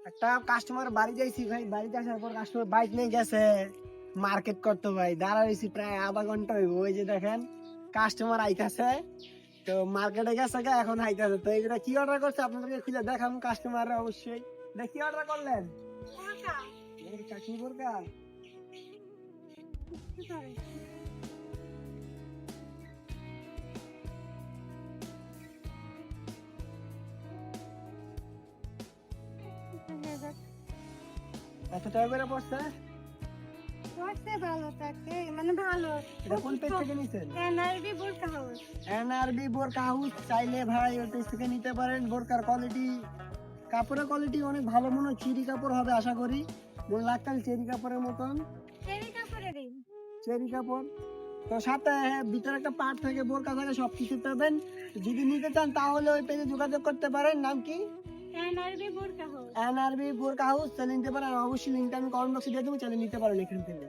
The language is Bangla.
একটা কাস্টমার বাড়ি যাইছি ভাই, বাড়িতে আসার পর কাস্টমার বাইক নিয়ে গেছে মার্কেট করতে ভাই, দাঁড়া রয়েছি প্রায় আধা ঘন্টা হইব। ওই যে দেখেন কাস্টমার আইতাছে, তো মার্কেটে গেছে গা, এখন আইতাছে। তো এইটা কি অর্ডার করছে আপনাদেরকে খুঁজে দেখাম কাস্টমার অবশ্যই। এটা কি অর্ডার করলেন? বোরকা। কি বোরকা? কত টাকা করে পড়ছে? ভালো থাকে মানে ভালো। এটা কোন পেজ থেকে নিছেন? এনআরবি বোরকা হাউস। এনআরবি বোরকা হাউস, চাইলে ভাই ওই পেজ থেকে নিতে পারেন। বোরকার কোয়ালিটি, কাপড়ের কোয়ালিটি অনেক ভালো, মনে হয় চেরি কাপড় হবে আশা করি। মনে লাগতাল চেরি কাপড়ের মতন, চেরি কাপড়েরই। চেরি কাপড়। তো সাথে ভিতরে একটা পাট থাকে, বোরকা থাকে, সবকিছু পাবেন। যদি নিতে চান তাহলে ওই পেজে যোগাযোগ করতে পারেন। নাম কি? এনআরবি বোরকা হাউস। এনআরবি বোরকা হাউস, চাইলে নিতে পারেন। অবশ্যই লিঙ্কটা আমি কমেন্ট বক্সে দিয়ে দেবো, চাইলে নিতে পারেন এখান থেকে।